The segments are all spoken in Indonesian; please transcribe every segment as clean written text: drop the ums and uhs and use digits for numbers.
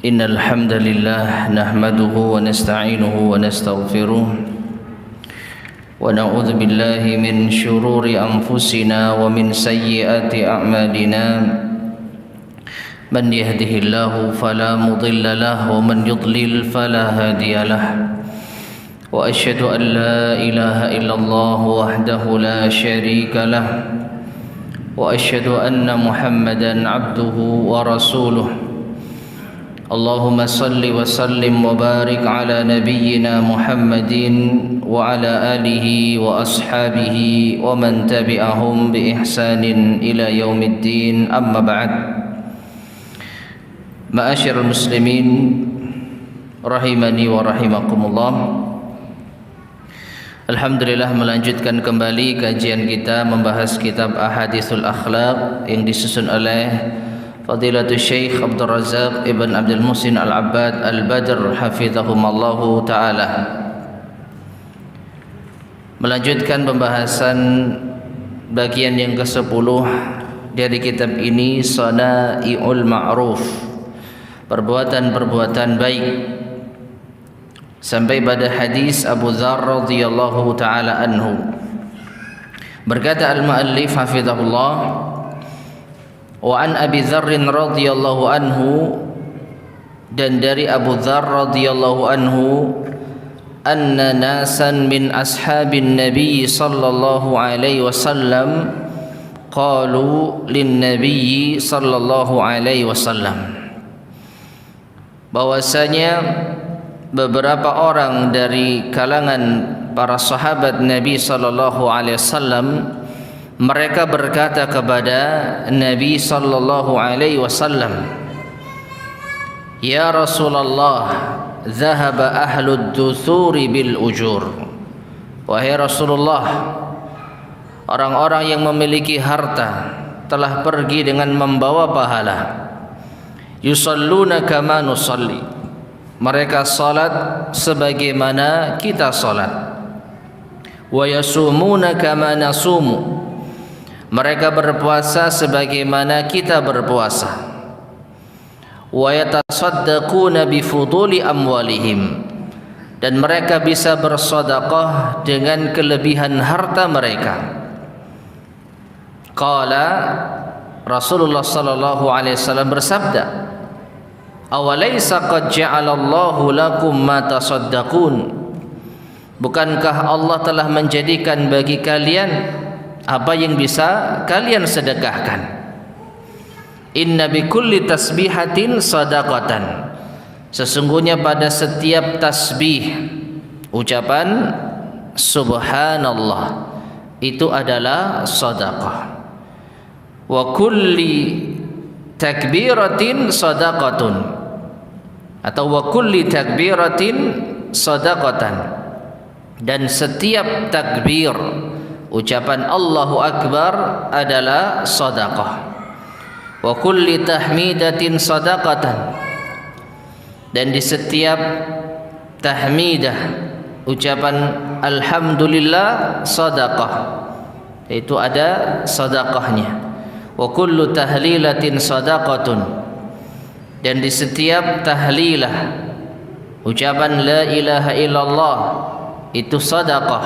إن الحمد لله نحمده ونستعينه ونستغفره ونعوذ بالله من شرور أنفسنا ومن سيئات أعمالنا من يهده الله فلا مضل له ومن يضلل فلا هادي له وأشهد أن لا إله إلا الله وحده لا شريك له وأشهد أن محمدا عبده ورسوله اللهم صل وسلم وبارك على نبينا محمد وعلى آله وأصحابه ومن تبعهم بإحسان إلى يوم الدين أما بعد معاشر المسلمين rahimani wa rahimakumullah. Alhamdulillah, melanjutkan kembali kajian kita membahas kitab Ahaditsul Akhlaq yang disusun oleh Fadilatul Syekh Abdul Razak Ibn Abdul Muhsin Al-Abbad Al-Badr Hafizahumallahu Ta'ala. Melanjutkan pembahasan bagian yang ke-10 dari kitab ini, Sana'iul Ma'ruf, perbuatan-perbuatan baik, sampai pada hadis Abu Dzar radhiyallahu ta'ala anhu. Berkata al-muallif hafizahullah, wa an Abi Dzar radhiyallahu anhu, dan dari Abu Dzar radhiyallahu anhu, anna nasan min ashabin nabi sallallahu alaihi wasallam qalu lin nabi sallallahu alaihi wasallam, bahwasanya beberapa orang dari kalangan para sahabat Nabi sallallahu alaihi wasallam, mereka berkata kepada Nabi sallallahu alaihi wasallam, ya Rasulullah, zahaba ahlud duthuri bil ujur. Wahai Rasulullah, orang-orang yang memiliki harta telah pergi dengan membawa pahala. Yusalluna kama nusalli, mereka salat sebagaimana kita salat. Wa yasumuna kama nasumu, mereka berpuasa sebagaimana kita berpuasa. Wa yatasaddaquna bi fuduli amwalihim, dan mereka bisa bersedekah dengan kelebihan harta mereka. Qala, Rasulullah sallallahu alaihi wasallam bersabda, awalaysa qad ja'alallahu lakum ma tasaddaqun, bukankah Allah telah menjadikan bagi kalian apa yang bisa kalian sedekahkan? Inna bi kulli tasbihatin sadaqatan, sesungguhnya pada setiap tasbih, ucapan subhanallah, itu adalah sedekah. Wa kulli takbiratin sadaqatun, atau wa kulli takbiratin sadaqatan, dan setiap takbir, ucapan Allahu Akbar adalah sedekah. Wa kulli tahmidatin sadaqatan, dan di setiap tahmidah, ucapan alhamdulillah, sedekah, itu ada sedekahnya. Wa kullu tahlilatin sadaqatun, dan di setiap tahlilah, ucapan la ilaha illallah, itu sedekah.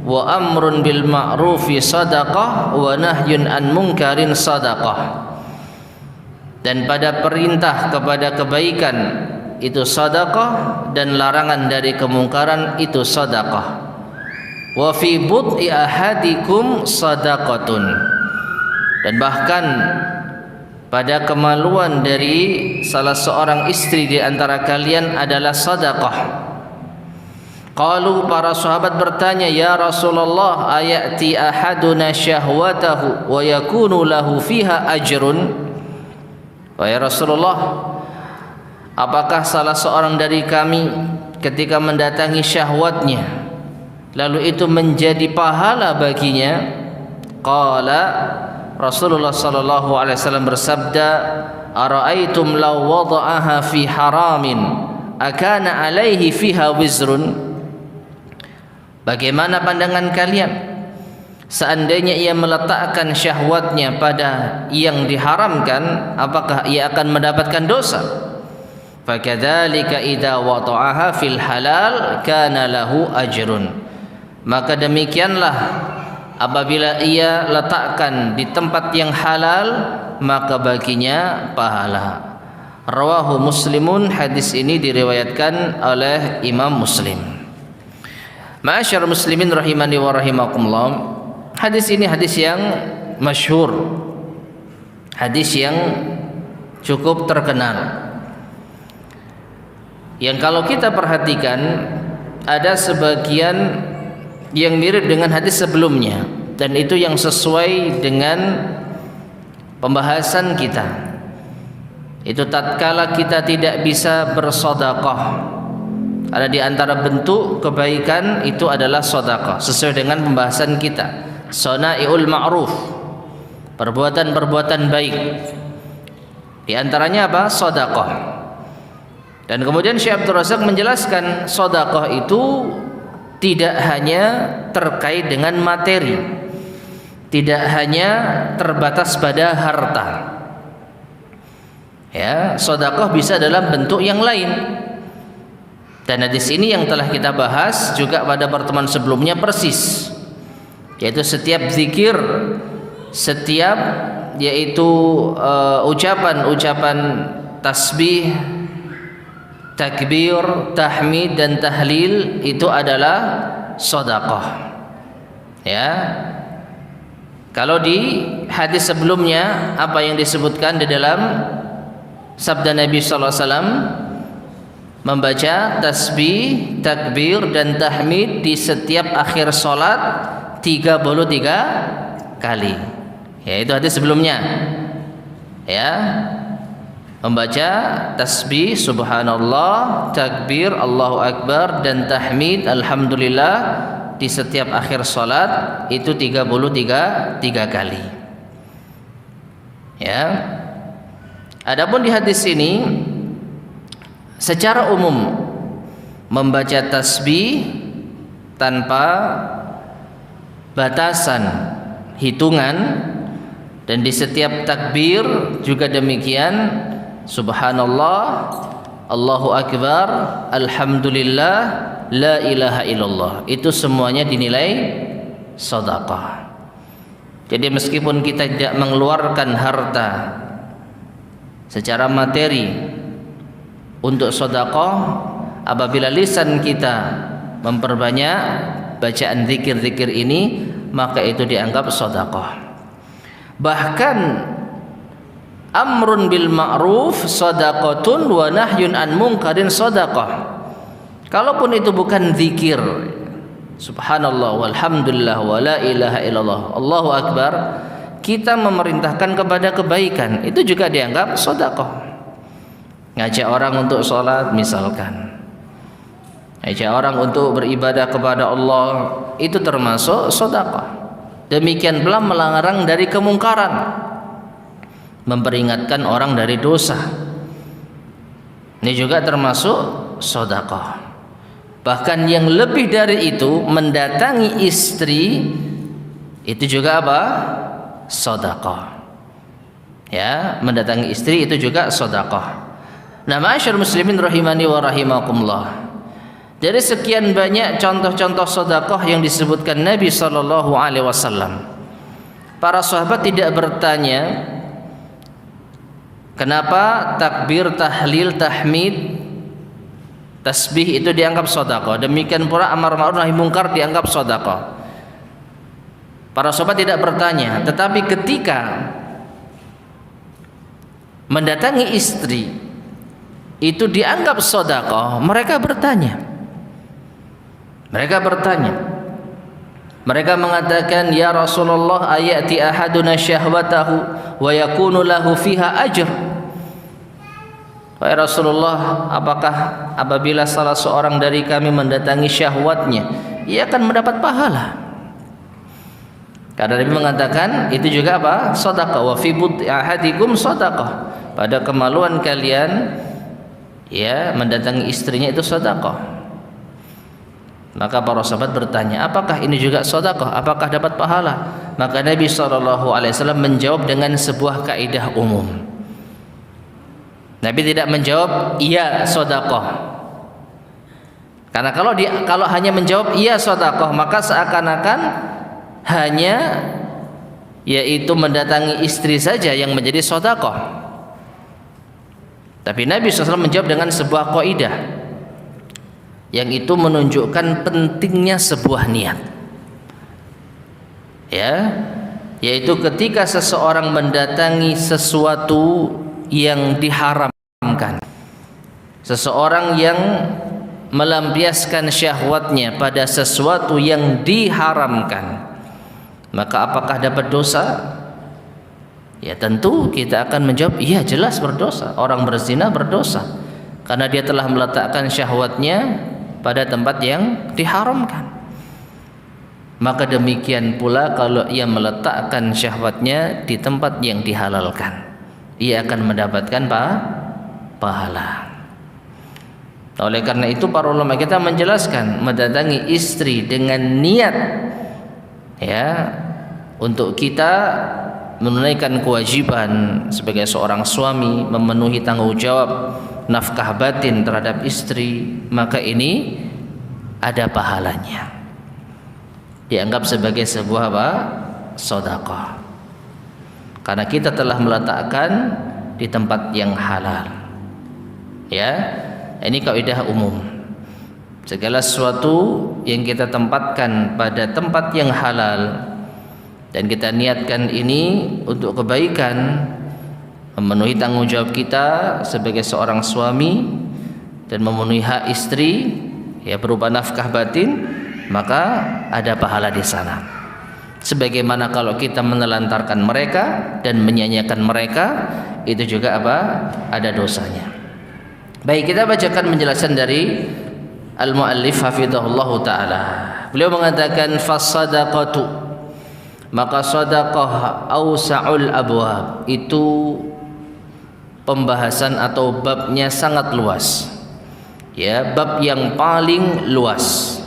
Wa amrun bil ma'rufi sadaqah wa nahyun an munkarin sadaqah, dan pada perintah kepada kebaikan itu sedekah, dan larangan dari kemungkaran itu sedekah. Wa fi bud'i ahadikum sadaqatun, dan bahkan pada kemaluan dari salah seorang istri di antara kalian adalah sedekah. Qalu, para sahabat bertanya, ya Rasulullah, ayati ahaduna syahwatahu wa yakunu lahu fiha ajrun. Wahai Rasulullah, apakah salah seorang dari kami ketika mendatangi syahwatnya, lalu itu menjadi pahala baginya? Qala, Rasulullah sallallahu alaihi wasallam bersabda, ara'aitum law wada'aha fi haramin akana alaihi fiha wizrun. Bagaimana pandangan kalian seandainya ia meletakkan syahwatnya pada yang diharamkan, apakah ia akan mendapatkan dosa? fakadzalika idza wata'aha fil halal kana lahu ajrun. Maka demikianlah apabila ia letakkan di tempat yang halal, maka baginya pahala. Rawahu Muslimun, hadis ini diriwayatkan oleh Imam Muslim. Ma'asyar muslimin rahimani wa rahimakumullah. Hadis ini hadis yang masyhur. Hadis yang cukup terkenal. Yang kalau kita perhatikan ada sebagian yang mirip dengan hadis sebelumnya, dan itu yang sesuai dengan pembahasan kita. Itu tatkala kita tidak bisa bersedekah, ada di antara bentuk kebaikan itu adalah sedekah, sesuai dengan pembahasan kita. Sana'iul ma'ruf, perbuatan-perbuatan baik. Di antaranya apa? Sedekah. Dan kemudian Syekh Abdul Razak menjelaskan sedekah itu tidak hanya terkait dengan materi, tidak hanya terbatas pada harta. Ya, sedekah bisa dalam bentuk yang lain. Dan hadis ini yang telah kita bahas juga pada pertemuan sebelumnya persis, yaitu setiap zikir, setiap yaitu ucapan-ucapan tasbih, takbir, tahmid dan tahlil itu adalah sedekah. Ya. Kalau di hadis sebelumnya apa yang disebutkan di dalam sabda Nabi sallallahu alaihi wasallam, membaca tasbih, takbir dan tahmid di setiap akhir salat 33 kali. Ya, itu hadis sebelumnya. Ya. Membaca tasbih subhanallah, takbir Allahu akbar dan tahmid alhamdulillah di setiap akhir salat itu 33 kali. Ya. Adapun di hadis ini secara umum membaca tasbih tanpa batasan hitungan, dan di setiap takbir juga demikian, subhanallah, Allahu akbar, alhamdulillah, la ilaha illallah, itu semuanya dinilai sedekah. Jadi meskipun kita tidak mengeluarkan harta secara materi untuk sedekah, apabila lisan kita memperbanyak bacaan zikir-zikir ini, maka itu dianggap sedekah. Bahkan amrun bil ma'ruf shadaqatun wa nahyun an munkarin shadaqah. Kalaupun itu bukan zikir, subhanallah walhamdulillah wa la ilaha illallah, Allahu akbar, kita memerintahkan kepada kebaikan, itu juga dianggap sedekah. Ngajak orang untuk sholat misalkan, ngajak orang untuk beribadah kepada Allah, itu termasuk sedekah. Demikian pula melarang dari kemungkaran, memperingatkan orang dari dosa, ini juga termasuk sedekah. Bahkan yang lebih dari itu, mendatangi istri itu juga apa? Sedekah. Ya, mendatangi istri itu juga sedekah. Nah, ma'asyar muslimin rahimani wa rahimakumullah, dari sekian banyak contoh-contoh sedekah yang disebutkan Nabi sallallahu alaihi wasallam, para sahabat tidak bertanya kenapa takbir, tahlil, tahmid, tasbih itu dianggap sedekah. Demikian pula amar ma'ruf nahi munkar dianggap sedekah. Para sahabat tidak bertanya, tetapi ketika mendatangi istri itu dianggap sedekah, mereka bertanya. Mereka mengatakan, ya Rasulullah, ayati ahaduna syahwatahu wa yakunu lahu fiha ajr. Wahai Rasulullah, apakah apabila salah seorang dari kami mendatangi syahwatnya, ia akan mendapat pahala? Karena Nabi mengatakan itu juga apa? Sedekah. Wa fi bud'i ahadikum sedekah. Pada kemaluan kalian, ya, mendatangi istrinya itu sedekah. Maka para sahabat bertanya, apakah ini juga sedekah? Apakah dapat pahala? Maka Nabi SAW menjawab dengan sebuah kaidah umum. Nabi tidak menjawab iya sedekah. Karena kalau hanya menjawab iya sedekah, maka seakan-akan hanya yaitu mendatangi istri saja yang menjadi sedekah. Tapi Nabi SAW menjawab dengan sebuah kaidah yang itu menunjukkan pentingnya sebuah niat. Ya, yaitu ketika seseorang mendatangi sesuatu yang diharamkan, seseorang yang melampiaskan syahwatnya pada sesuatu yang diharamkan, maka apakah dapat dosa? Ya tentu kita akan menjawab iya, jelas berdosa. Orang berzina berdosa karena dia telah meletakkan syahwatnya pada tempat yang diharamkan. Maka demikian pula kalau ia meletakkan syahwatnya di tempat yang dihalalkan, ia akan mendapatkan pahala. Oleh karena itu para ulama kita menjelaskan mendatangi istri dengan niat ya untuk kita menunaikan kewajiban sebagai seorang suami, memenuhi tanggung jawab nafkah batin terhadap istri, maka ini ada pahalanya, dianggap sebagai sebuah sedekah karena kita telah meletakkan di tempat yang halal. Ya, ini kaidah umum. Segala sesuatu yang kita tempatkan pada tempat yang halal dan kita niatkan ini untuk kebaikan, memenuhi tanggung jawab kita sebagai seorang suami dan memenuhi hak istri ya berupa nafkah batin, maka ada pahala di sana. Sebagaimana kalau kita menelantarkan mereka dan menyanyiakan mereka, itu juga ada dosanya. Baik, kita bacakan penjelasan dari al-muallif hafizahullahu taala. Beliau mengatakan fasadaqatu, maka sedekah ausa'ul abwab, itu pembahasan atau babnya sangat luas. Ya, bab yang paling luas.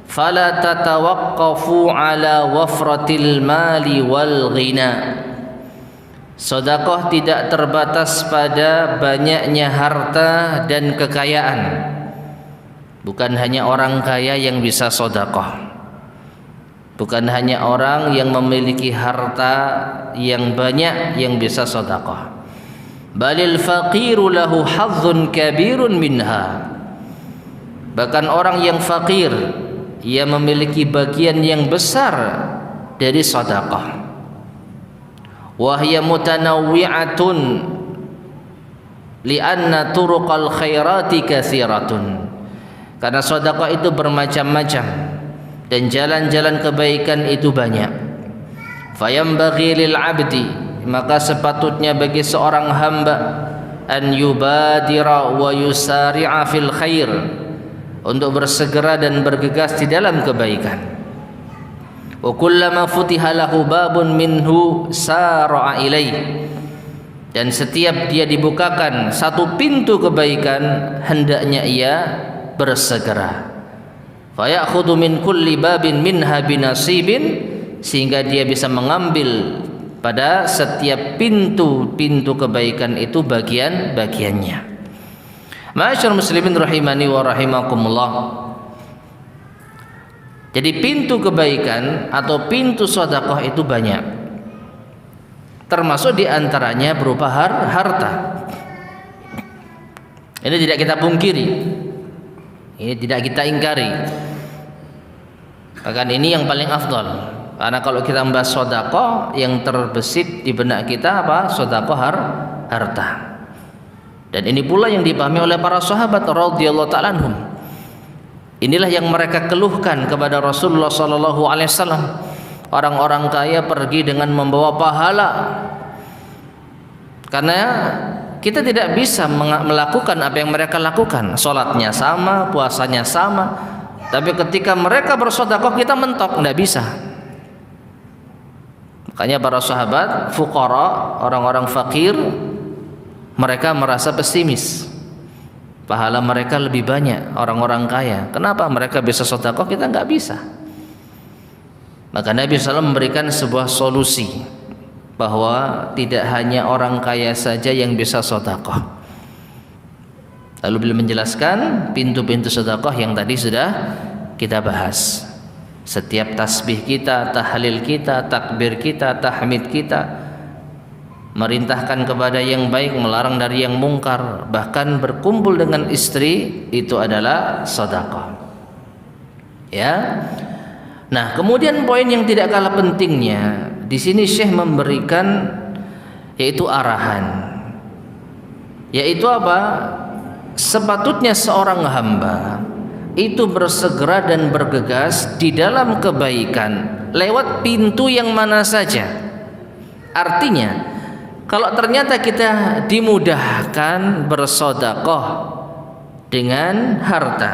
Fala tatawaqqafu ala wafratil mali wal ghina. Sedekah tidak terbatas pada banyaknya harta dan kekayaan. Bukan hanya orang kaya yang bisa sedekah. Bukan hanya orang yang memiliki harta yang banyak yang bisa sedekah. Balil faqiru lahu hazzun kabirun minha. Bahkan orang yang fakir, ia memiliki bagian yang besar dari sedekah. Wa hiya mutanawwi'atun li'anna turuqal khairati katsiratun. Karena sedekah itu bermacam-macam dan jalan-jalan kebaikan itu banyak. Fayambaghi lil 'abdi, maka sepatutnya bagi seorang hamba an yubadira wa yusari'a fil khair, untuk bersegera dan bergegas di dalam kebaikan. Wa kullama futiha lahu babun minhu sara'a ilaih, dan setiap dia dibukakan satu pintu kebaikan, hendaknya ia bersegera. Fayakhudhu min kulli babin minha binasibin, sehingga dia bisa mengambil pada setiap pintu-pintu kebaikan itu bagian-bagiannya. Ma'asyiral muslimin rahimani wa rahimakumullah. Jadi pintu kebaikan atau pintu sedekah itu banyak. Termasuk diantaranya berupa harta. Ini tidak kita pungkiri. Ini tidak kita ingkari. Bahkan ini yang paling afdal. Karena kalau kita membahas sedekah, yang terbesit di benak kita apa? Sedekah harta. Dan ini pula yang dipahami oleh para sahabat radhiyallahu ta'ala anhum. Inilah yang mereka keluhkan kepada Rasulullah sallallahu alaihi wasallam. Orang-orang kaya pergi dengan membawa pahala. Karena kita tidak bisa melakukan apa yang mereka lakukan. Salatnya sama, puasanya sama, tapi ketika mereka bersedekah kita mentok, tidak bisa. Makanya para sahabat fuqara, orang-orang fakir, mereka merasa pesimis. Pahala mereka lebih banyak orang-orang kaya. Kenapa mereka bisa sedekah, kita nggak bisa? Maka Nabi SAW memberikan sebuah solusi, bahwa tidak hanya orang kaya saja yang bisa sedekah. Lalu beliau menjelaskan pintu-pintu sedekah yang tadi sudah kita bahas. Setiap tasbih kita, tahlil kita, takbir kita, tahmid kita, merintahkan kepada yang baik, melarang dari yang mungkar, bahkan berkumpul dengan istri, itu adalah sedekah. Ya. Nah, kemudian poin yang tidak kalah pentingnya, di sini Syekh memberikan yaitu arahan. Yaitu apa? Sepatutnya seorang hamba itu bersegera dan bergegas di dalam kebaikan lewat pintu yang mana saja. Artinya, kalau ternyata kita dimudahkan bersedekah dengan harta,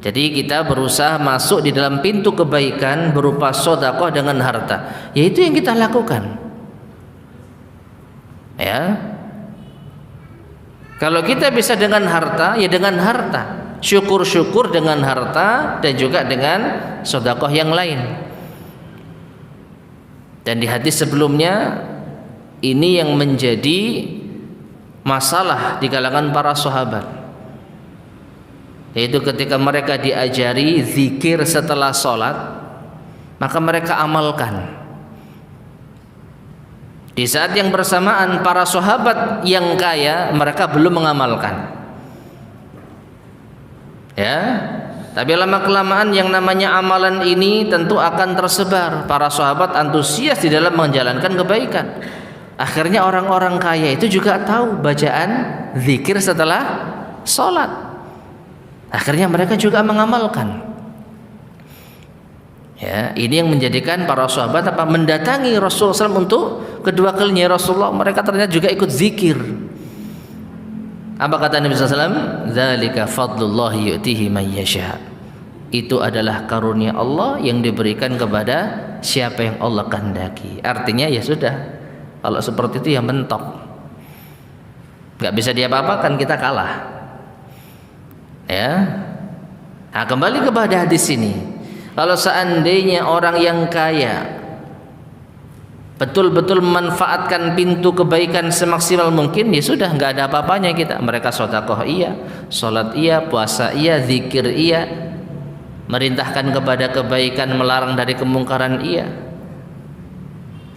jadi kita berusaha masuk di dalam pintu kebaikan berupa sedekah dengan harta, yaitu yang kita lakukan. Ya. Kalau kita bisa dengan harta, ya dengan harta. Syukur-syukur dengan harta dan juga dengan sedekah yang lain. Dan di hadis sebelumnya, ini yang menjadi masalah di kalangan para sahabat. Yaitu ketika mereka diajari zikir setelah sholat, maka mereka amalkan. Di saat yang bersamaan para sahabat yang kaya mereka belum mengamalkan. Ya, tapi lama kelamaan yang namanya amalan ini tentu akan tersebar. Para sahabat antusias di dalam menjalankan kebaikan. Akhirnya orang-orang kaya itu juga tahu bacaan zikir setelah sholat. Akhirnya mereka juga mengamalkan. Ya, ini yang menjadikan para sahabat mendatangi Rasulullah SAW untuk kedua kalinya. Rasulullah, mereka ternyata juga ikut zikir. Apa kata Nabi SAW? Dzalika fadlullahi yu'tihi man yasha. Itu adalah karunia Allah yang diberikan kepada siapa yang Allah kehendaki. Artinya ya sudah, kalau seperti itu ya mentok, nggak bisa diapa-apakan, kita kalah. Ya. Nah, kembali kepada hadis ini. Kalau seandainya orang yang kaya betul-betul memanfaatkan pintu kebaikan semaksimal mungkin, ya sudah, nggak ada apa-apanya kita. Mereka sedekah iya, sholat iya, puasa iya, zikir iya, merintahkan kepada kebaikan, melarang dari kemungkaran iya,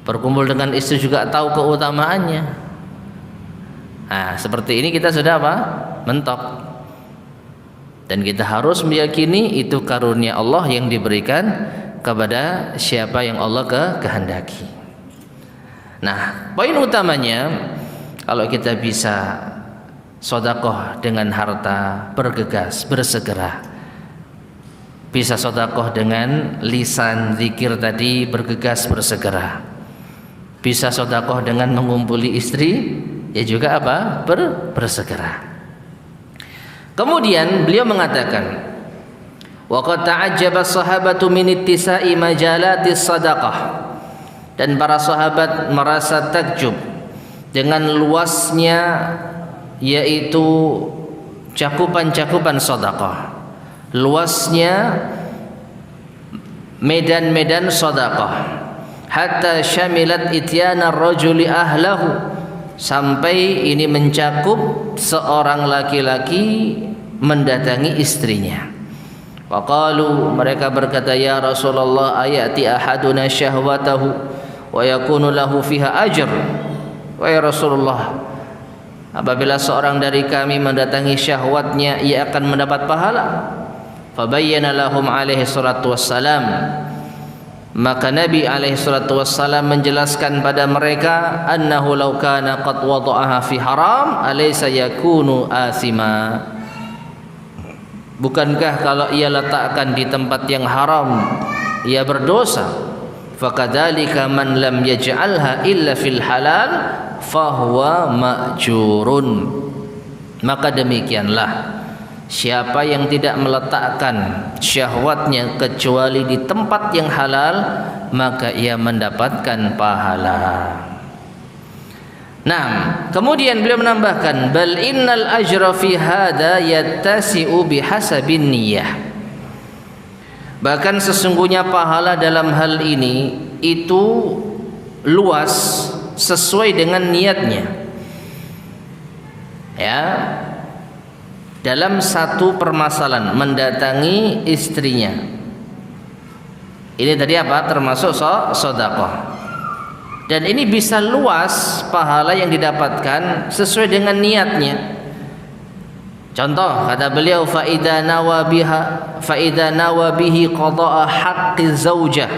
berkumpul dengan istri juga tahu keutamaannya. Nah, seperti ini kita sudah apa? Mentok. Dan kita harus meyakini itu karunia Allah yang diberikan kepada siapa yang Allah kehendaki. Nah, poin utamanya, kalau kita bisa sedekah dengan harta, bergegas, bersegera. Bisa sedekah dengan lisan zikir tadi, bergegas, bersegera. Bisa sedekah dengan mengumpuli istri, ya juga apa? Bersegera. Kemudian beliau mengatakan, wa qad ta'ajjaba as-sahabatu min ittisa'i majalati sadaqah. Dan para sahabat merasa takjub dengan luasnya yaitu cakupan-cakupan sedekah. Luasnya medan-medan sedekah. Hatta syamilat ityana ar-rajuli ahlahu, sampai ini mencakup seorang laki-laki mendatangi istrinya. Waqalu, mereka berkata, ya Rasulullah, ayati ahaduna syahwatahu wa yakunu lahu fiha ajr. Wahai Rasulullah, apabila seorang dari kami mendatangi syahwatnya, ia akan mendapat pahala. Fabayyana lahum alaihi salatu wassalam, maka Nabi alaihi salatu wassalam menjelaskan pada mereka, annahu law kana qad wada'aha fi haram alaysa yakunu asima. Bukankah kalau ia letakkan di tempat yang haram ia berdosa? Fakadzalika man lam yaj'alha illa fil halal fahuwa ma'jurun. Maka demikianlah, siapa yang tidak meletakkan syahwatnya kecuali di tempat yang halal, maka ia mendapatkan pahala. Nah, kemudian beliau menambahkan, bal innal ajra fi hada yattasi'u bihasabin niyyah. Bahkan sesungguhnya pahala dalam hal ini itu luas sesuai dengan niatnya. Ya. dalam satu permasalahan, mendatangi istrinya. Ini tadi apa? Termasuk sedekah. Dan ini bisa luas pahala yang didapatkan sesuai dengan niatnya. Contoh kata beliau, fa idza nawa bihi qada'a haqqi zaujah.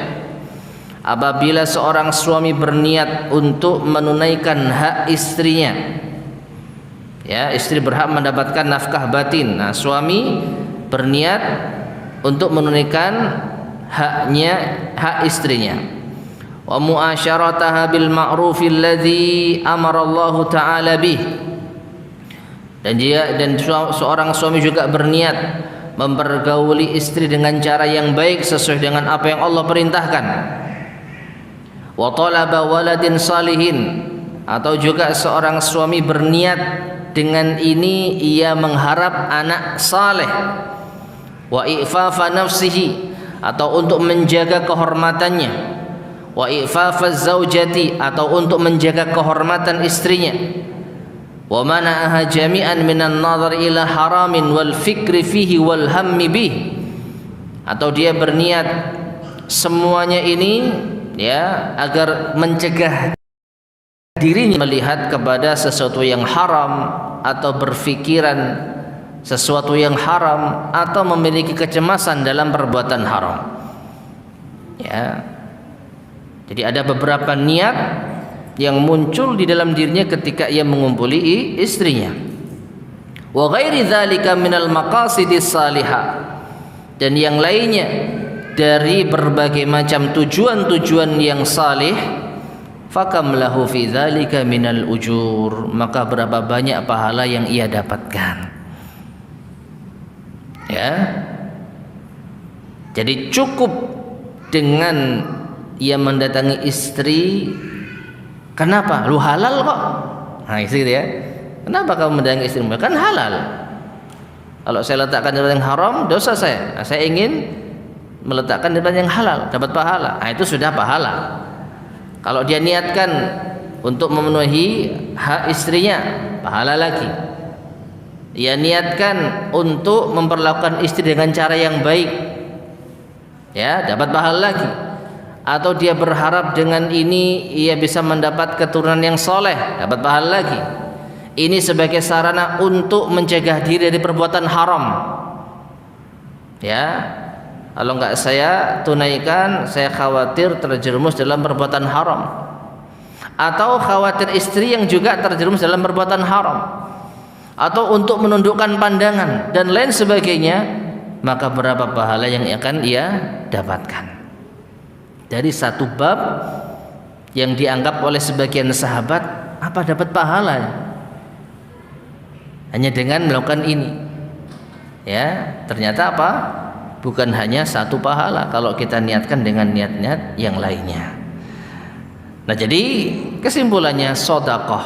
Apabila seorang suami berniat untuk menunaikan hak istrinya, ya, istri berhak mendapatkan nafkah batin. Nah, suami berniat untuk menunaikan hak istrinya. Wa mu'asyarataha bil ma'rufil ladzi amara Allah taala bih. Dan seorang suami juga berniat mempergauli istri dengan cara yang baik sesuai dengan apa yang Allah perintahkan. Wa talaba waladin salihin, atau juga seorang suami berniat dengan ini ia mengharap anak saleh. Wa i'fafa nafsihi, atau untuk menjaga kehormatannya. Wa i'fafa zaujati, atau untuk menjaga kehormatan istrinya. Wa mana'aha jami'an minan nazar ila haramin wal fikri fihi wal hammi bih, atau dia berniat semuanya ini, ya, agar mencegah dirinya melihat kepada sesuatu yang haram, atau berfikiran sesuatu yang haram, atau memiliki kecemasan dalam perbuatan haram. Ya. Jadi ada beberapa niat yang muncul di dalam dirinya ketika ia mengumpuli istrinya. Wa ghairi dzalika minal maqasidis salihah, dan yang lainnya dari berbagai macam tujuan-tujuan yang salih. Fakam lahu fi dzalika minal ujur, maka berapa banyak pahala yang ia dapatkan. Ya. Jadi cukup dengan ia mendatangi istri. Kenapa? Lu halal kok. Nah, istri gitu ya. Kenapa kamu mendatangi istrimu? Kan halal. Kalau saya letakkan di tempat yang haram, dosa saya. Nah, saya ingin meletakkan di tempat yang halal, dapat pahala. Nah, itu sudah pahala. Kalau dia niatkan untuk memenuhi hak istrinya, pahala lagi. Dia niatkan untuk memperlakukan istri dengan cara yang baik, ya, dapat pahala lagi. Atau dia berharap dengan ini ia bisa mendapat keturunan yang soleh, dapat pahala lagi. Ini sebagai sarana untuk mencegah diri dari perbuatan haram. Ya, kalau enggak saya tunaikan, saya khawatir terjerumus dalam perbuatan haram. Atau khawatir istri yang juga terjerumus dalam perbuatan haram. Atau untuk menundukkan pandangan dan lain sebagainya, maka berapa pahala yang akan ia dapatkan. Dari satu bab yang dianggap oleh sebagian sahabat, apa dapat pahala hanya dengan melakukan ini, ya, ternyata apa? Bukan hanya satu pahala kalau kita niatkan dengan niat-niat yang lainnya. Nah, jadi kesimpulannya, sedekah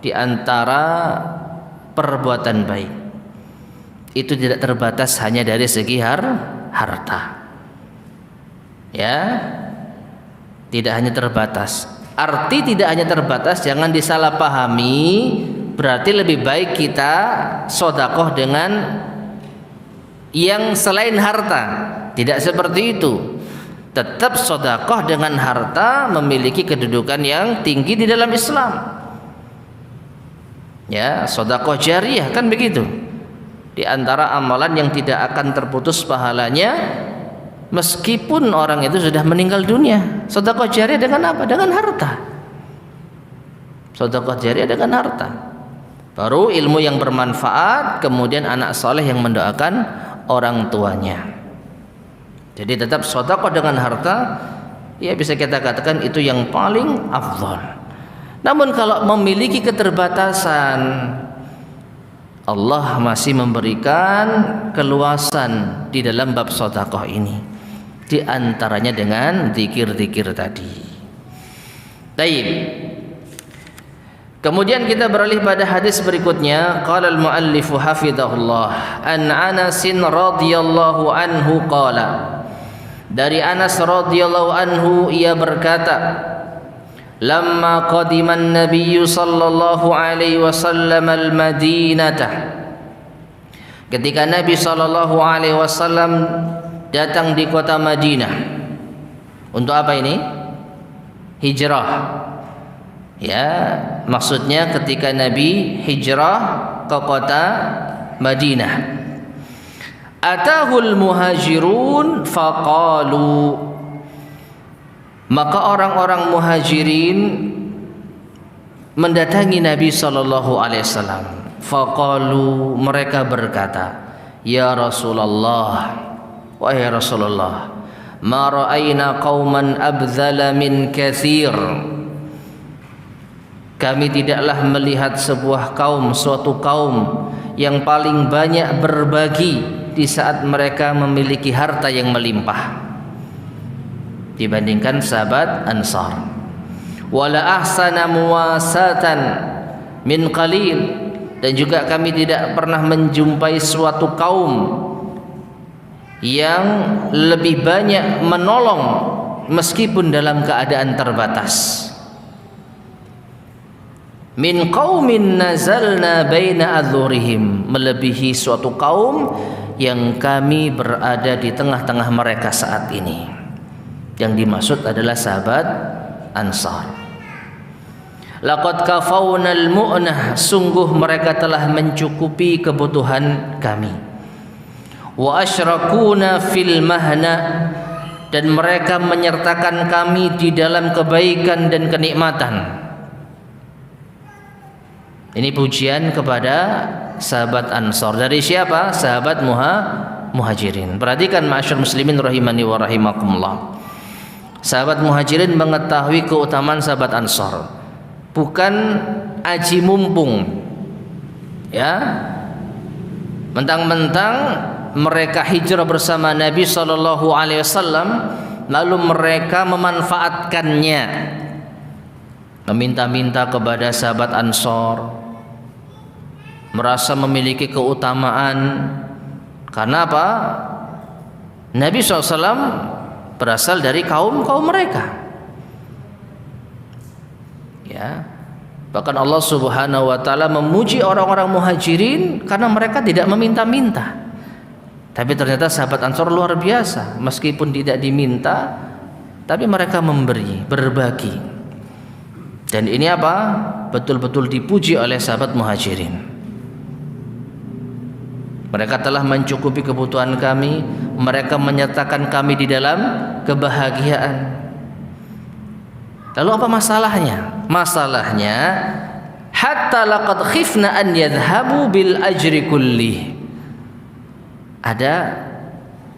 di antara perbuatan baik itu tidak terbatas hanya dari segi harta, ya. Tidak hanya terbatas. Arti tidak hanya terbatas, jangan disalahpahami. Berarti lebih baik kita sedekah dengan yang selain harta. Tidak seperti itu. Tetap sedekah dengan harta memiliki kedudukan yang tinggi di dalam Islam. Ya, sedekah jariyah kan begitu. Di antara amalan yang tidak akan terputus pahalanya meskipun orang itu sudah meninggal dunia. Sedekah jariyah dengan apa? Dengan harta. Sedekah jariyah dengan harta. Baru ilmu yang bermanfaat, kemudian anak soleh yang mendoakan orang tuanya. Jadi tetap sedekah dengan harta, ya bisa kita katakan itu yang paling afdal. Namun kalau memiliki keterbatasan, Allah masih memberikan keluasan di dalam bab sedekah ini. Di antaranya dengan zikir-zikir tadi. Taib. Kemudian kita beralih pada hadis berikutnya. Qala al-muallif hafizahullah an Anas radhiyallahu anhu qala. Dari Anas radhiyallahu anhu ia berkata, lamma qadima an-nabiy sallallahu alaihi wasallam al-Madinah ketika Nabi SAW datang di kota Madinah. Untuk apa ini? Hijrah. Ya, maksudnya ketika Nabi hijrah ke kota Madinah. Atahul muhajirun faqalu, maka orang-orang muhajirin mendatangi Nabi SAW. Faqalu, mereka berkata, ya Rasulullah, wahai Rasulullah, ma ra'ayna qauman abdhala min katsir, kami tidaklah melihat sebuah kaum, suatu kaum yang paling banyak berbagi di saat mereka memiliki harta yang melimpah dibandingkan sahabat Ansar. Wala ahsana muwasatan min qalil, dan juga kami tidak pernah menjumpai suatu kaum yang lebih banyak menolong meskipun dalam keadaan terbatas. Min qaumin nazalna baina adhurihim, melebihi suatu kaum yang kami berada di tengah-tengah mereka saat ini. Yang dimaksud adalah sahabat Ansar. Laqad kafawnal mu'nah, sungguh mereka telah mencukupi kebutuhan kami. Wa asyrakuna fil mahna, dan mereka menyertakan kami di dalam kebaikan dan kenikmatan. Ini pujian kepada sahabat Ansar. Dari siapa? Sahabat Muhajirin. Perhatikan ma'asyar muslimin rahimani wa rahimakumullah. Sahabat Muhajirin mengetahui keutamaan sahabat Ansar. Bukan aji mumpung. Ya. Mentang-mentang mereka hijrah bersama Nabi SAW, lalu mereka memanfaatkannya, meminta-minta kepada sahabat Ansar, merasa memiliki keutamaan. Karena apa? Nabi SAW berasal dari kaum mereka. Ya, bahkan Allah Subhanahu wa taala memuji orang-orang Muhajirin karena mereka tidak meminta-minta. Tapi ternyata sahabat Ansar luar biasa, meskipun tidak diminta, tapi mereka memberi, berbagi. Dan ini apa? Betul-betul dipuji oleh sahabat Muhajirin. Mereka telah mencukupi kebutuhan kami, mereka menyertakan kami di dalam kebahagiaan. Lalu apa masalahnya? Masalahnya, hatta laqad khifna an yadhhabu bil ajri kullih. Ada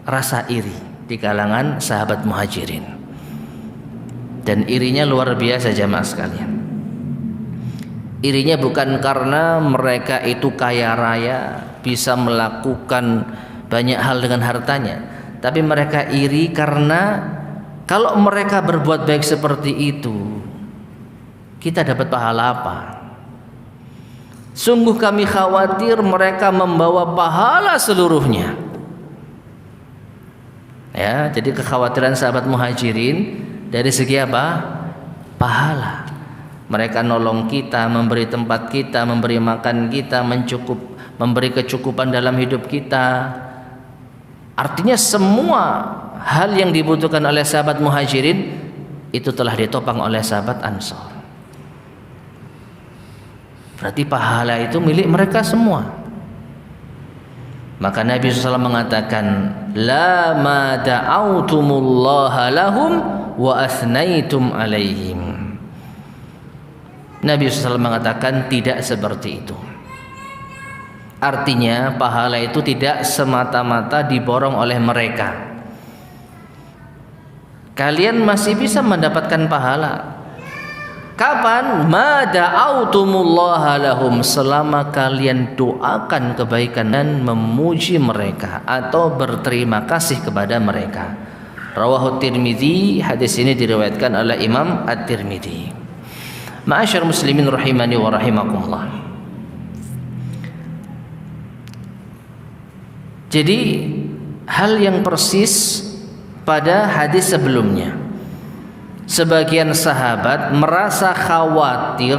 rasa iri di kalangan sahabat Muhajirin. Dan irinya luar biasa jamaah sekalian. Irinya bukan karena mereka itu kaya raya, bisa melakukan banyak hal dengan hartanya, tapi mereka iri karena kalau mereka berbuat baik seperti itu, kita dapat pahala apa? Sungguh kami khawatir mereka membawa pahala seluruhnya. Ya, jadi kekhawatiran sahabat Muhajirin dari segi apa? Pahala. Mereka nolong kita, memberi tempat kita, memberi makan kita, memberi kecukupan dalam hidup kita. Artinya semua hal yang dibutuhkan oleh sahabat Muhajirin itu telah ditopang oleh sahabat Ansar. Berarti pahala itu milik mereka semua. Maka Nabi SAW mengatakan, la ma da'autumullaha lahum wa athnaitum alaihim. Nabi SAW mengatakan tidak seperti itu. Artinya pahala itu tidak semata-mata diborong oleh mereka. Kalian masih bisa mendapatkan pahala. Kapan? Ma da'autumullaha lahum, selama kalian doakan kebaikan dan memuji mereka atau berterima kasih kepada mereka. Rawahu Tirmidzi, hadis ini diriwayatkan oleh Imam At-Tirmidzi. Ma'asyar muslimin rahimani wa rahimakumullah. Jadi hal yang persis pada hadis sebelumnya, sebagian sahabat merasa khawatir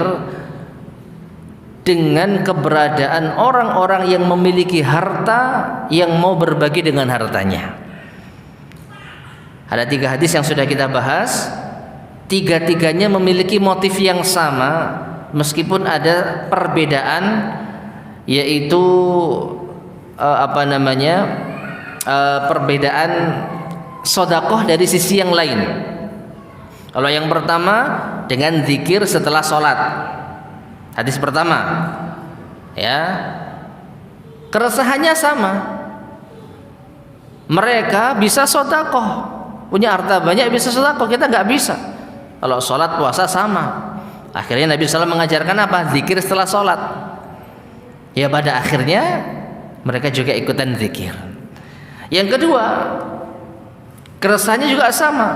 dengan keberadaan orang-orang yang memiliki harta yang mau berbagi dengan hartanya. Ada 3 hadis yang sudah kita bahas, 3-tiganya memiliki motif yang sama meskipun ada perbedaan, yaitu perbedaan sedekah dari sisi yang lain. Kalau yang pertama dengan zikir setelah sholat, hadis pertama, ya, keresahannya sama. Mereka bisa sedekah, punya harta banyak bisa sedekah, kita nggak bisa. Kalau sholat puasa sama. Akhirnya Nabi SAW mengajarkan apa? Zikir setelah sholat. Ya pada akhirnya mereka juga ikutan zikir. Yang kedua, keresahannya juga sama.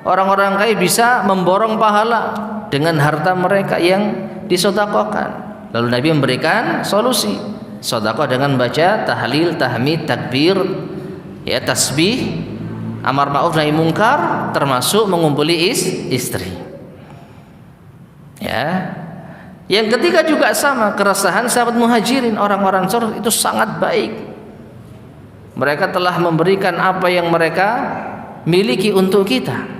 Orang-orang kaya bisa memborong pahala dengan harta mereka yang disedekahkan. Lalu Nabi memberikan solusi. Sedekah dengan baca tahlil, tahmid, takbir, ya, tasbih, amar ma'ruf nahi mungkar, termasuk mengumpuli istri. Ya. Yang ketiga juga sama, keresahan sahabat Muhajirin, orang-orang Ansor itu sangat baik. Mereka telah memberikan apa yang mereka miliki untuk kita.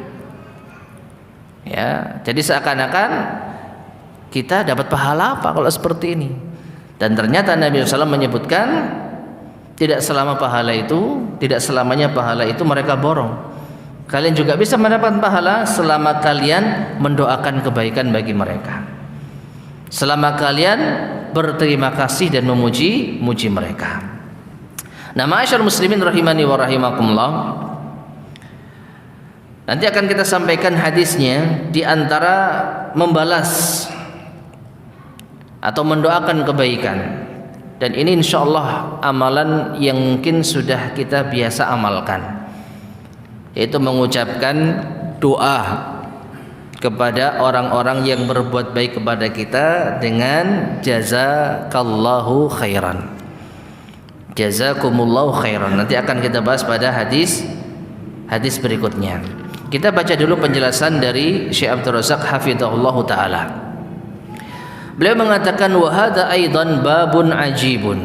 Ya, jadi seakan-akan kita dapat pahala apa kalau seperti ini. Dan ternyata Nabi SAW menyebutkan tidak selamanya pahala itu mereka borong. Kalian juga bisa mendapat pahala selama kalian mendoakan kebaikan bagi mereka, selama kalian berterima kasih dan memuji mereka. Nah, ma'asyar muslimin rahimani wa rahimakumullah, nanti akan kita sampaikan hadisnya. Di antara membalas atau mendoakan kebaikan, dan ini insyaallah amalan yang mungkin sudah kita biasa amalkan, yaitu mengucapkan doa kepada orang-orang yang berbuat baik kepada kita dengan jazakallahu khairan, jazakumullahu khairan. Nanti akan kita bahas pada hadis berikutnya. Kita baca dulu penjelasan dari Syekh Abdul Razak hafizahullahu taala. Beliau mengatakan wa hadza aidan babun ajibun,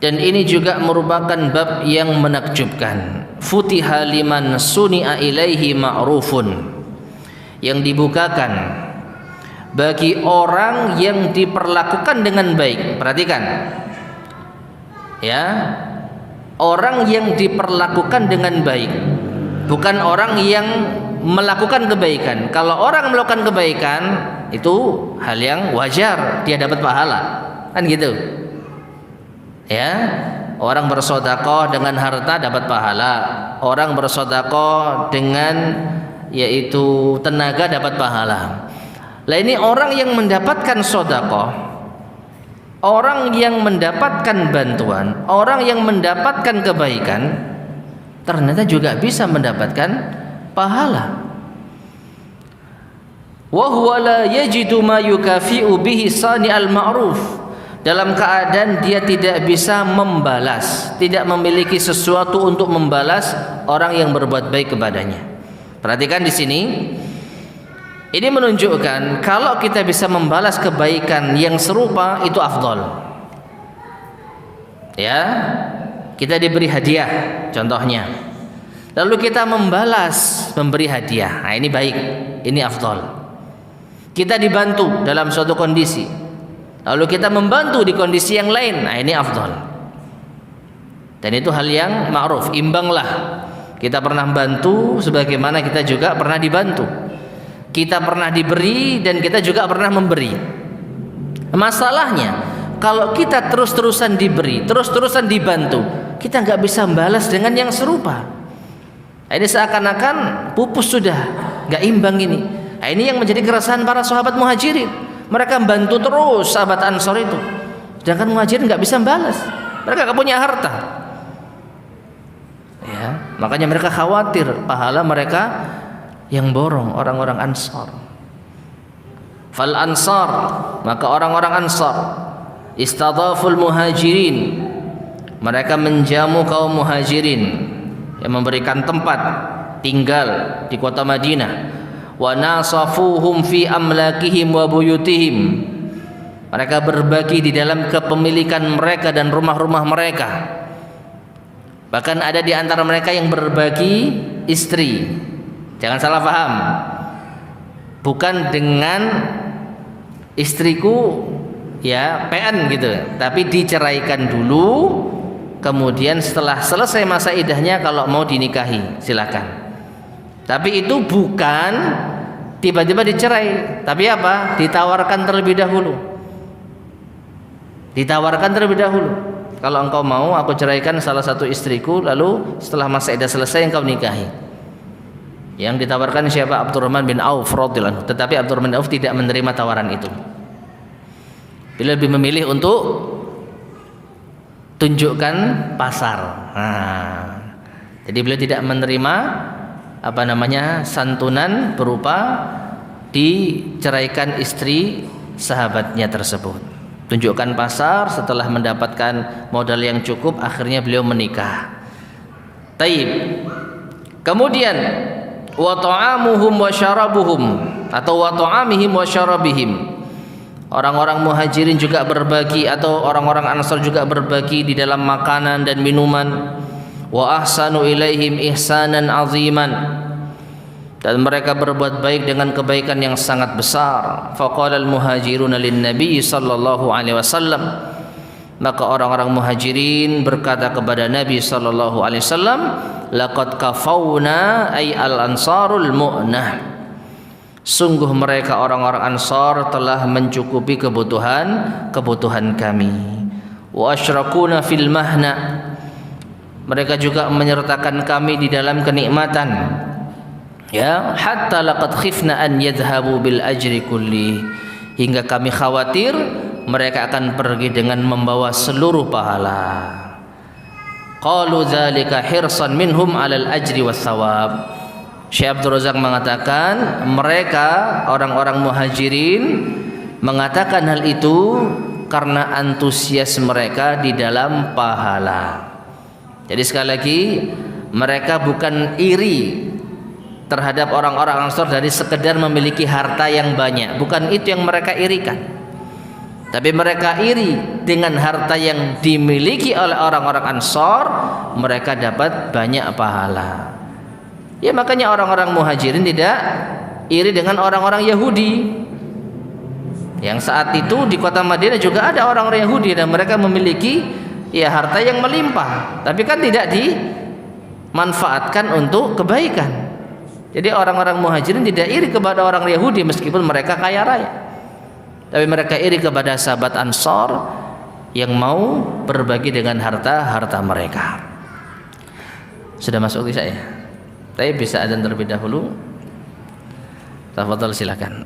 dan ini juga merupakan bab yang menakjubkan. Futiha liman suni'a ilaihi ma'rufun, yang dibukakan bagi orang yang diperlakukan dengan baik. Perhatikan, ya, orang yang diperlakukan dengan baik, bukan orang yang melakukan kebaikan. Kalau orang melakukan kebaikan itu hal yang wajar, dia dapat pahala, kan gitu. Ya, orang bersedekah dengan harta dapat pahala, orang bersedekah dengan yaitu tenaga dapat pahala. Lah ini orang yang mendapatkan sedekah, orang yang mendapatkan bantuan, orang yang mendapatkan kebaikan, ternyata juga bisa mendapatkan pahala. Wa huwa la yajidu ma yukafi'u bihi sani'al ma'ruf, dalam keadaan dia tidak bisa membalas, tidak memiliki sesuatu untuk membalas orang yang berbuat baik kepadanya. Perhatikan di sini, ini menunjukkan kalau kita bisa membalas kebaikan yang serupa itu afdol. Ya, kita diberi hadiah contohnya, lalu kita membalas memberi hadiah, nah ini baik, ini afdol. Kita dibantu dalam suatu kondisi, lalu kita membantu di kondisi yang lain, nah ini afdol. Dan itu hal yang ma'ruf, imbanglah. Kita pernah bantu sebagaimana kita juga pernah dibantu. Kita pernah diberi dan kita juga pernah memberi. Masalahnya kalau kita terus-terusan diberi, terus-terusan dibantu, kita nggak bisa membalas dengan yang serupa. Ini seakan-akan pupus sudah, nggak imbang ini. Nah, ini yang menjadi keresahan para sahabat Muhajirin. Mereka membantu terus sahabat Ansor itu, sedangkan Muhajirin nggak bisa membalas. Mereka nggak punya harta. Ya, makanya mereka khawatir pahala mereka yang borong orang-orang Ansor. Fal Ansar, maka orang-orang Ansar istadaful Muhajirin, mereka menjamu kaum Muhajirin yang memberikan tempat tinggal di kota Madinah. Wa nasafuhum fi amlakihim wa buyutihim, Mereka berbagi di dalam kepemilikan mereka dan rumah-rumah mereka. Bahkan ada di antara mereka yang berbagi istri. Jangan salah paham. Bukan dengan istriku ya PN gitu, tapi diceraikan dulu, kemudian setelah selesai masa iddahnya kalau mau dinikahi silakan. Tapi itu bukan tiba-tiba dicerai, tapi apa? Ditawarkan terlebih dahulu. Ditawarkan terlebih dahulu. Kalau engkau mau aku ceraikan salah satu istriku, lalu setelah masa iddah selesai engkau nikahi. Yang ditawarkan siapa? Abdurrahman bin Auf radhiyallahu anhu. Tetapi Abdurrahman bin Auf tidak menerima tawaran itu. Beliau lebih memilih untuk tunjukkan pasar. Jadi beliau tidak menerima santunan berupa diceraikan istri sahabatnya tersebut. Tunjukkan pasar, setelah mendapatkan modal yang cukup akhirnya beliau menikah. Taib. Kemudian wa ta'amuhum wa syarabuhum atau wa ta'amihim wa syarabihim. Orang-orang muhajirin juga berbagi atau orang-orang ansar juga berbagi di dalam makanan dan minuman. Wa ahsanu ilaihim ihsanan aziman, dan mereka berbuat baik dengan kebaikan yang sangat besar. Faqala al-muhajiruna lin-nabi sallallahu alaihi wasallam, maka orang-orang muhajirin berkata kepada Nabi sallallahu alaihi wasallam, laqad kafauna ay al-ansarul mu'nah, sungguh mereka orang-orang Ansar telah mencukupi kebutuhan kami. Wa asyrakuna fil mahna, mereka juga menyertakan kami di dalam kenikmatan. Ya, hatta laqad khifna an yadhhabu bil ajri kulli, hingga kami khawatir mereka akan pergi dengan membawa seluruh pahala. Qalu dzalika hirsan minhum 'alal ajri was thawab. Syekh Abdul Razak mengatakan mereka orang-orang muhajirin mengatakan hal itu karena antusias mereka di dalam pahala. Jadi sekali lagi, mereka bukan iri terhadap orang-orang Ansar dari sekedar memiliki harta yang banyak. Bukan itu yang mereka irikan. Tapi mereka iri dengan harta yang dimiliki oleh orang-orang Ansar, mereka dapat banyak pahala. Ya makanya orang-orang muhajirin tidak iri dengan orang-orang Yahudi. Yang saat itu di kota Madinah juga ada orang-orang Yahudi dan mereka memiliki ya harta yang melimpah, tapi kan tidak dimanfaatkan untuk kebaikan. Jadi orang-orang muhajirin tidak iri kepada orang Yahudi meskipun mereka kaya raya, tapi mereka iri kepada sahabat Ansar yang mau berbagi dengan harta mereka. Sudah masuk Isya ya? Tapi bisa adzan terlebih dahulu. Tafadhal silakan.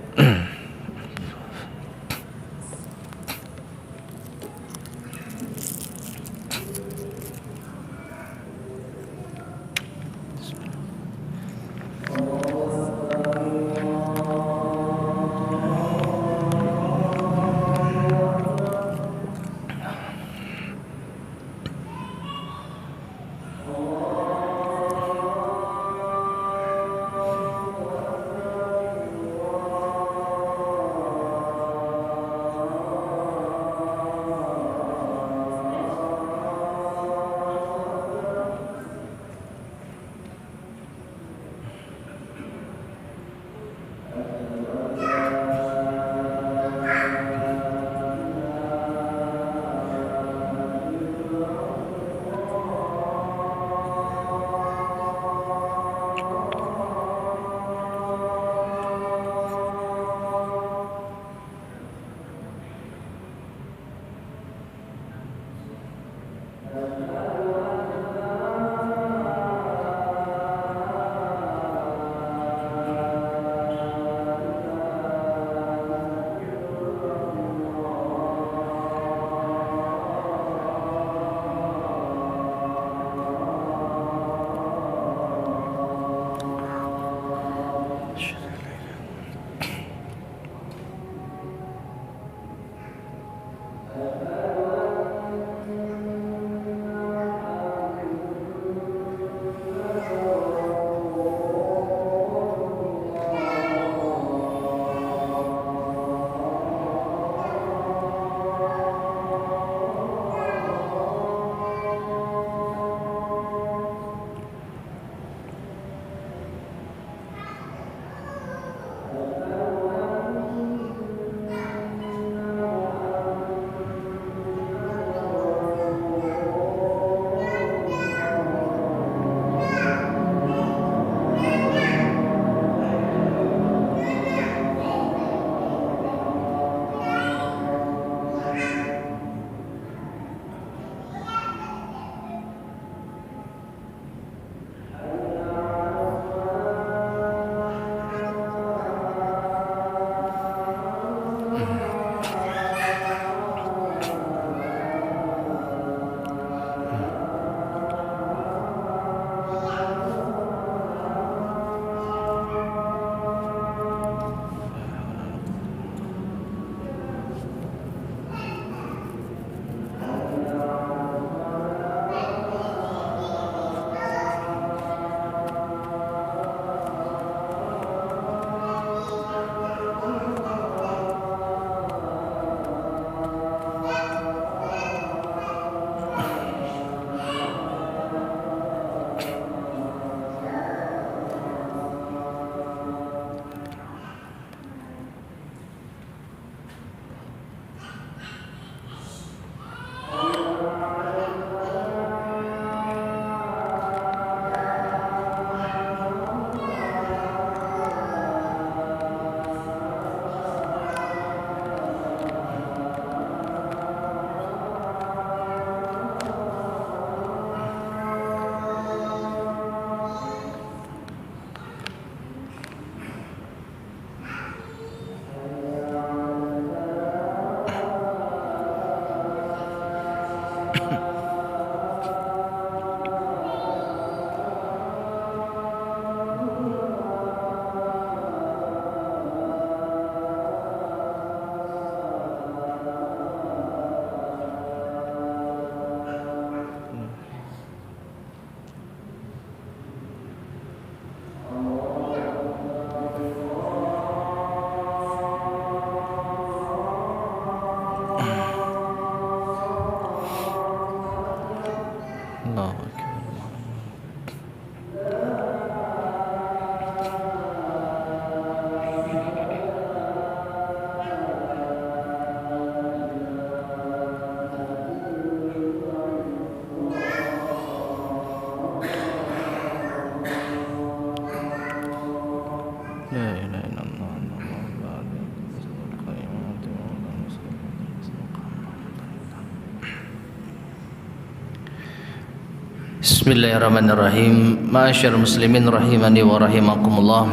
Bismillahirrahmanirrahim. Ma'asyar muslimin rahimani wa rahimakumullah.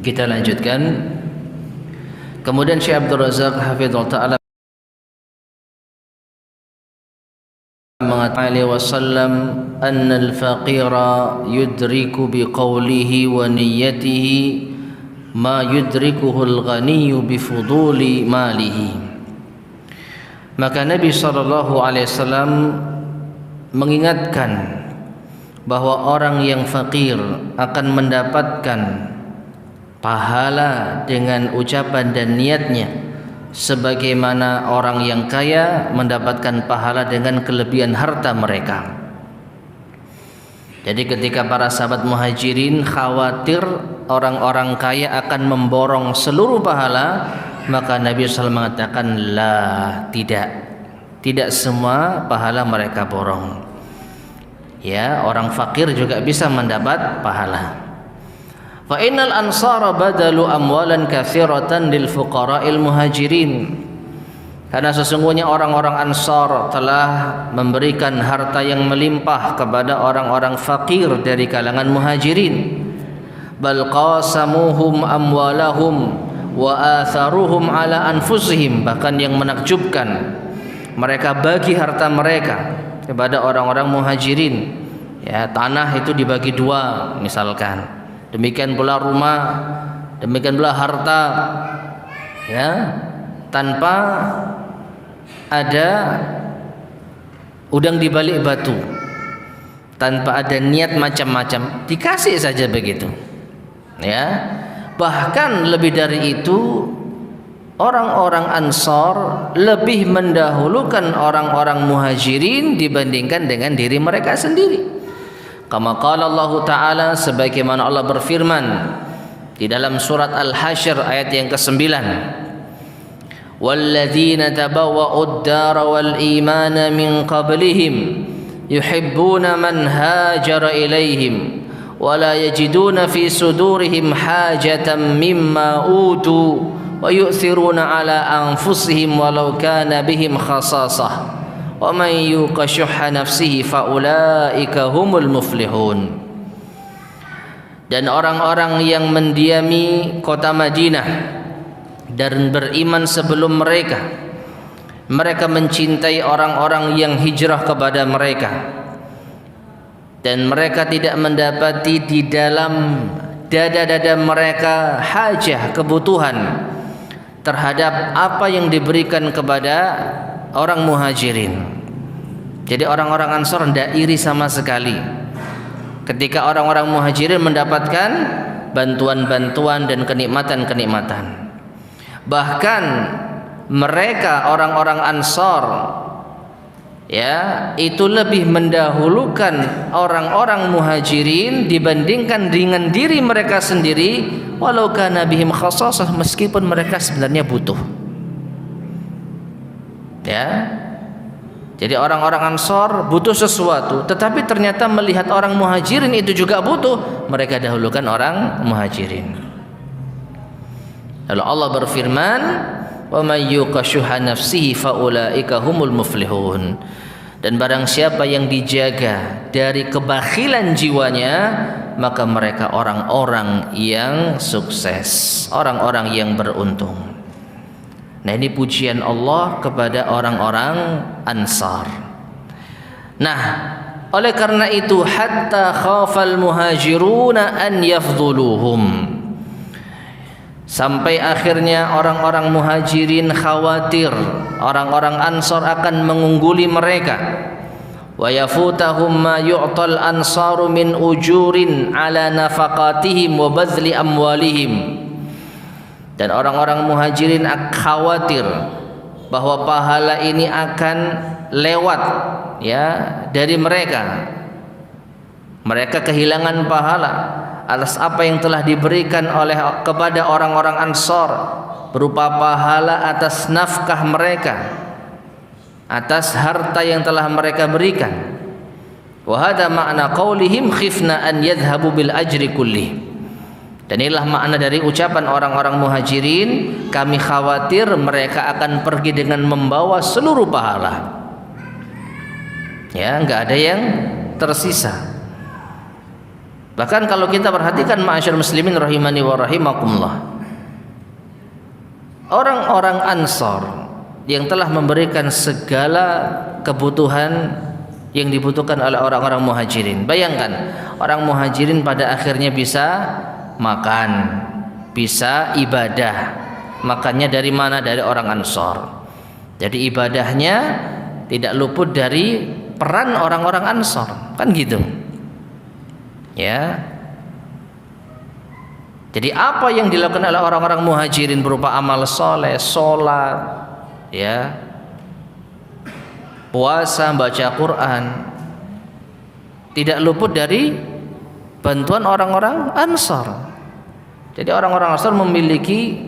Kita lanjutkan. Kemudian Syekh Abdul Razak hafizahullah ta'ala mengatakan wasallam anna al-faqira yudriku biqawlihi wa niyyatihi ma yudrikuhu al-ghaniyyu bifuduli malihi. Maka Nabi sallallahu alaihi wasallam mengingatkan bahwa orang yang fakir akan mendapatkan pahala dengan ucapan dan niatnya sebagaimana orang yang kaya mendapatkan pahala dengan kelebihan harta mereka. Jadi ketika para sahabat muhajirin khawatir orang-orang kaya akan memborong seluruh pahala, maka Nabi SAW mengatakan tidak semua pahala mereka borong. Ya, orang fakir juga bisa mendapat pahala. Fa innal ansara badalu amwalan katsiratan lil fuqara'il muhajirin. Karena sesungguhnya orang-orang Ansar telah memberikan harta yang melimpah kepada orang-orang fakir dari kalangan muhajirin. Bal qasamuhum amwalahum wa atharuhum ala anfusihim. Bahkan yang menakjubkan, mereka bagi harta mereka kepada orang-orang muhajirin. Ya, tanah itu dibagi dua misalkan. Demikian pula rumah, demikian pula harta. Ya, tanpa ada udang di balik batu, tanpa ada niat macam-macam, dikasih saja begitu. Ya, bahkan lebih dari itu, orang-orang Ansar lebih mendahulukan orang-orang muhajirin dibandingkan dengan diri mereka sendiri. Kama qala Allah Ta'ala, sebagaimana Allah berfirman di dalam surat Al-Hasyr ayat yang ke-9, walladzina tabawwa'ud dara wal imana min qablihim yuhibbuna man hajara ilaihim wa la yajiduna fi sudurihim hajatan mimma utu wa yu'thiruna ala anfusihim walau kana bihim khasasah wa man yuqa syuhha nafsihi fa ulaika humul muflihun. Dan orang-orang yang mendiami kota Madinah dan beriman sebelum mereka mencintai orang-orang yang hijrah kepada mereka, dan mereka tidak mendapati di dalam dada-dada mereka hajah, kebutuhan terhadap apa yang diberikan kepada orang muhajirin. Jadi orang-orang Ansar tidak iri sama sekali ketika orang-orang muhajirin mendapatkan bantuan-bantuan dan kenikmatan-kenikmatan. Bahkan mereka orang-orang Ansar, ya, itu lebih mendahulukan orang-orang muhajirin dibandingkan dengan diri mereka sendiri, walau kana bihim khasasah, meskipun mereka sebenarnya butuh. Ya, jadi orang-orang Ansar butuh sesuatu, tetapi ternyata melihat orang muhajirin itu juga butuh, mereka dahulukan orang muhajirin. Lalu Allah berfirman, wa may yuqa syuhha nafsihi fa ulaika humul muflihun. Dan barang siapa yang dijaga dari kebakhilan jiwanya, maka mereka orang-orang yang sukses, orang-orang yang beruntung. Nah, ini pujian Allah kepada orang-orang Ansar. Nah, oleh karena itu hatta khafal muhajiruna an yafdhuluhum, sampai akhirnya orang-orang muhajirin khawatir orang-orang ansar akan mengungguli mereka. Wa yafutahum ma yu'tal ansaru min ujurin ala nafaqatihim wa badli amwalihim, dan orang-orang muhajirin khawatir bahwa pahala ini akan lewat ya dari mereka. Mereka kehilangan pahala atas apa yang telah diberikan kepada orang-orang Ansar berupa pahala atas nafkah mereka, atas harta yang telah mereka berikan. Wa hadza ma'na qaulihim khifna an yadhhabu bil ajri kulli. Dan inilah makna dari ucapan orang-orang muhajirin, kami khawatir mereka akan pergi dengan membawa seluruh pahala. Ya, enggak ada yang tersisa. Bahkan kalau kita perhatikan ma'asyar muslimin rahimani wa rahimakumullah, orang-orang Ansar yang telah memberikan segala kebutuhan yang dibutuhkan oleh orang-orang muhajirin. Bayangkan, orang muhajirin pada akhirnya bisa makan, bisa ibadah. Makannya dari mana? Dari orang Ansar. Jadi ibadahnya tidak luput dari peran orang-orang Ansar, kan gitu ya. Jadi apa yang dilakukan oleh orang-orang muhajirin berupa amal soleh, sholat ya, puasa, baca Quran, tidak luput dari bantuan orang-orang Ansar. Jadi orang-orang Ansar memiliki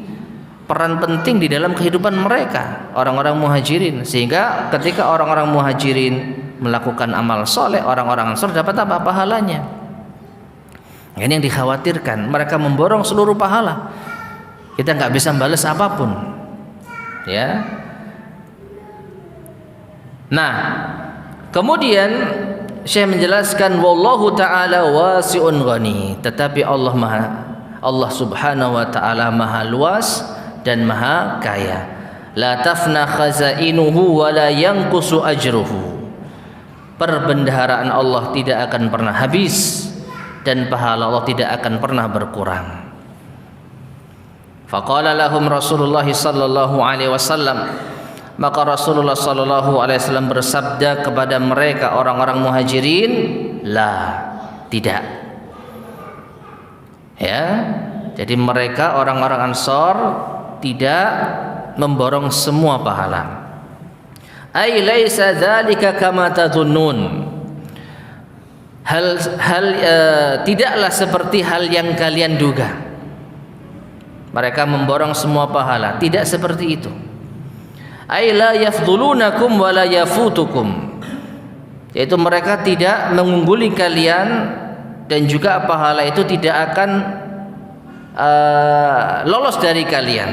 peran penting di dalam kehidupan mereka, orang-orang muhajirin, sehingga ketika orang-orang muhajirin melakukan amal soleh, orang-orang Ansar dapat apa? Pahalanya. Ini yang dikhawatirkan, mereka memborong seluruh pahala, kita nggak bisa balas apapun ya. Nah, kemudian Syekh menjelaskan wallahu ta'ala wasi'un ghani, tetapi Allah subhanahu wa ta'ala maha luas dan maha kaya. La tafna khazainuhu wa la yanqusu ajruhu. Perbendaharaan Allah tidak akan pernah habis dan pahala Allah tidak akan pernah berkurang. Faqala lahum Rasulullah sallallahu alaihi wasallam, maka Rasulullah sallallahu alaihi wasallam bersabda kepada mereka orang-orang muhajirin, la, tidak. Ya, jadi mereka orang-orang Ansar tidak memborong semua pahala. Ai laisa dzalika kama tadhunnun. Tidaklah seperti hal yang kalian duga. Mereka memborong semua pahala, tidak seperti itu. Ai la yafdhulunakum wa la yafutukum. Yaitu mereka tidak mengungguli kalian dan juga pahala itu tidak akan lolos dari kalian.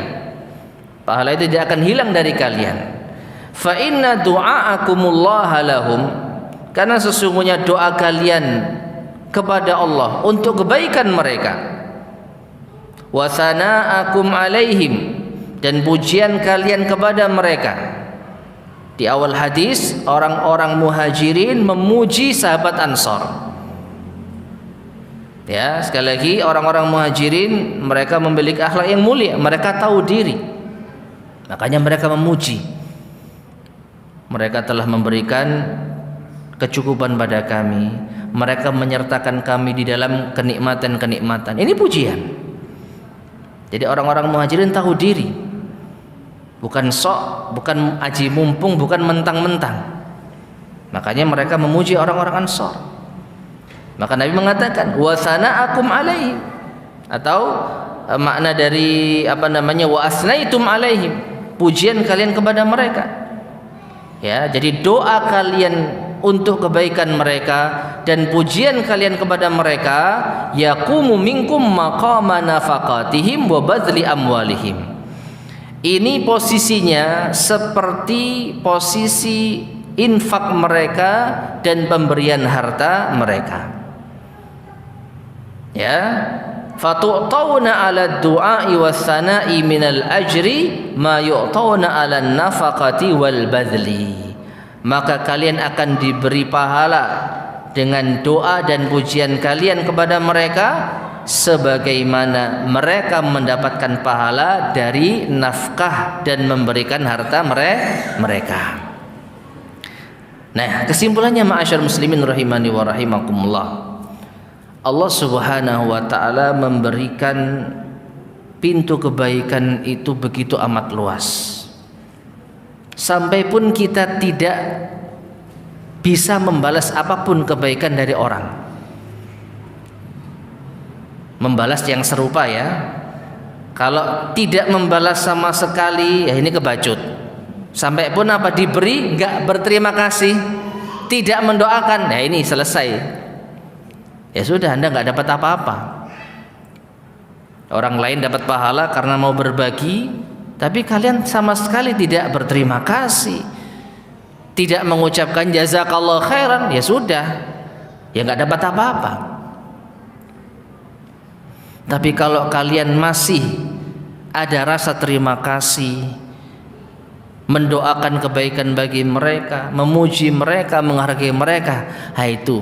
Pahala itu tidak akan hilang dari kalian. Fa inna du'aakumullah lahum, karena sesungguhnya doa kalian kepada Allah untuk kebaikan mereka, wa sana'akum alaihim, dan pujian kalian kepada mereka. Di awal hadis orang-orang muhajirin memuji sahabat Ansar. Ya, sekali lagi orang-orang muhajirin mereka memiliki akhlak yang mulia, mereka tahu diri. Makanya mereka memuji. Mereka telah memberikan kecukupan pada kami. Mereka menyertakan kami di dalam kenikmatan-kenikmatan. Ini pujian. Jadi orang-orang muhajirin tahu diri. Bukan sok, bukan aji mumpung, bukan mentang-mentang. Makanya mereka memuji orang-orang Ansar. Maka Nabi mengatakan wa sana'akum alaihi, atau makna dari wa asnaitum alaihim, pujian kalian kepada mereka. Ya, jadi doa kalian untuk kebaikan mereka dan pujian kalian kepada mereka yaqumu minkum maqama nafaqatihim wa badli amwalihim. Ini posisinya seperti posisi infak mereka dan pemberian harta mereka. Ya, fatu'tawna 'ala du'a'i was-sana'i minal ajri ma yu'tawna 'ala nafaqati wal badli. maka kalian akan diberi pahala dengan doa dan pujian kalian kepada mereka sebagaimana mereka mendapatkan pahala dari nafkah dan memberikan harta mereka. Nah, kesimpulannya ma'asyar muslimin rahimani wa rahimakumullah, Allah Subhanahu wa taala memberikan pintu kebaikan itu begitu amat luas. Sampai pun kita tidak bisa membalas apapun kebaikan dari orang. Membalas yang serupa ya. Kalau tidak membalas sama sekali, ya ini kebacut. Sampai pun apa diberi enggak berterima kasih, tidak mendoakan, ya ini selesai. Ya sudah, Anda enggak dapat apa-apa. Orang lain dapat pahala karena mau berbagi, tapi kalian sama sekali tidak berterima kasih, tidak mengucapkan jazakallah khairan, ya sudah, ya enggak dapat apa-apa. Tapi kalau kalian masih ada rasa terima kasih, mendoakan kebaikan bagi mereka, memuji mereka, menghargai mereka, itu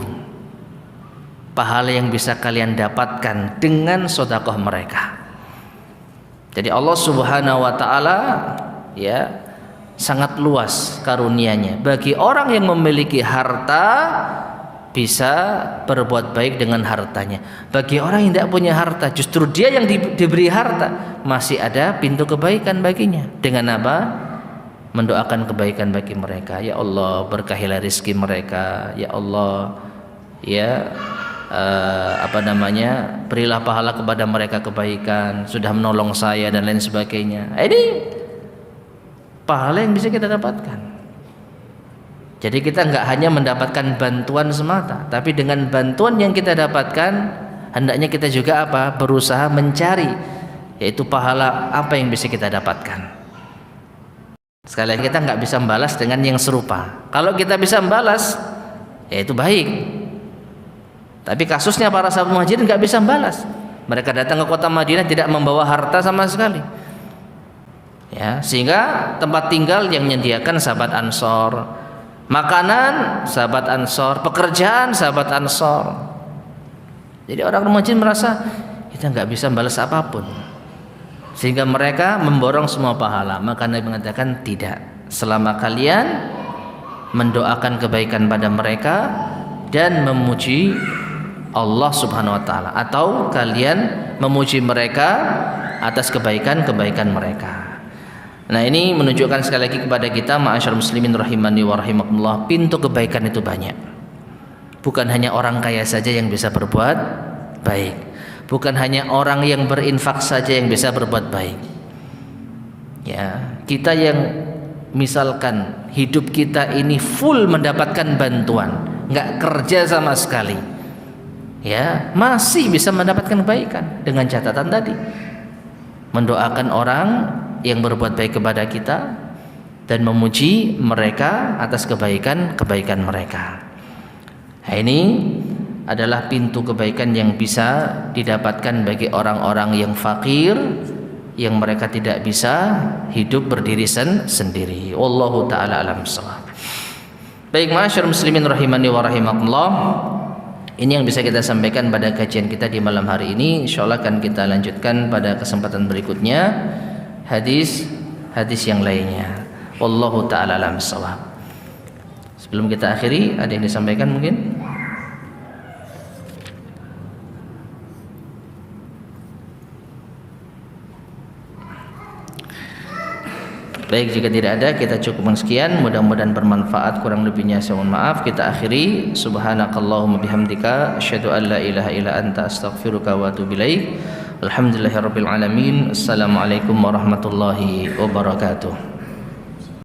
pahala yang bisa kalian dapatkan dengan sedekah mereka. Jadi Allah Subhanahu wa taala ya sangat luas karunia-Nya. Bagi orang yang memiliki harta bisa berbuat baik dengan hartanya. Bagi orang yang tidak punya harta, justru dia yang diberi harta, masih ada pintu kebaikan baginya. Dengan apa? Mendoakan kebaikan bagi mereka. Ya Allah, berkahilah rezeki mereka. Ya Allah, ya berilah pahala kepada mereka kebaikan, sudah menolong saya dan lain sebagainya. Ini pahala yang bisa kita dapatkan. Jadi kita enggak hanya mendapatkan bantuan semata, tapi dengan bantuan yang kita dapatkan, hendaknya kita juga berusaha mencari, yaitu pahala apa yang bisa kita dapatkan. Sekali lagi, kita enggak bisa membalas dengan yang serupa. Kalau kita bisa membalas, ya itu baik. Tapi kasusnya para sahabat muhajirin enggak bisa membalas. Mereka datang ke kota Madinah tidak membawa harta sama sekali. Ya, sehingga tempat tinggal yang menyediakan sahabat Ansor, makanan sahabat Ansor, pekerjaan sahabat Ansor. Jadi orang muhajirin merasa kita nggak bisa membalas apapun, sehingga mereka memborong semua pahala. Maka Nabi mengatakan tidak, selama kalian mendoakan kebaikan pada mereka dan memuji Allah Subhanahu wa taala, atau kalian memuji mereka atas kebaikan-kebaikan mereka. Nah, ini menunjukkan sekali lagi kepada kita ma'asyar muslimin rahimani wa rahimakumullah, pintu kebaikan itu banyak. Bukan hanya orang kaya saja yang bisa berbuat baik, bukan hanya orang yang berinfak saja yang bisa berbuat baik. Ya, kita yang misalkan hidup kita ini full mendapatkan bantuan, nggak kerja sama sekali, ya masih bisa mendapatkan kebaikan dengan catatan tadi, mendoakan orang yang berbuat baik kepada kita dan memuji mereka atas kebaikan-kebaikan mereka. Nah, ini adalah pintu kebaikan yang bisa didapatkan bagi orang-orang yang fakir, yang mereka tidak bisa hidup berdiri sendiri. Wallahu taala alam shawab. Baik, ma'asyar muslimin rahimani wa rahimakumullah, ini yang bisa kita sampaikan pada kajian kita di malam hari ini. Insyaallah akan kita lanjutkan pada kesempatan berikutnya hadis yang lainnya. Wallahu taala alam shawab. Sebelum kita akhiri, ada yang disampaikan mungkin? Baik, jika tidak ada, kita cukupkan sekian. Mudah-mudahan bermanfaat. Kurang lebihnya saya mohon maaf. Kita akhiri. Subhanakallahumma bihamdika asyhadu an la ilaha illa anta astaghfiruka wa atubu ilaik. Alhamdulillahirabbil alamin. Assalamualaikum warahmatullahi wabarakatuh.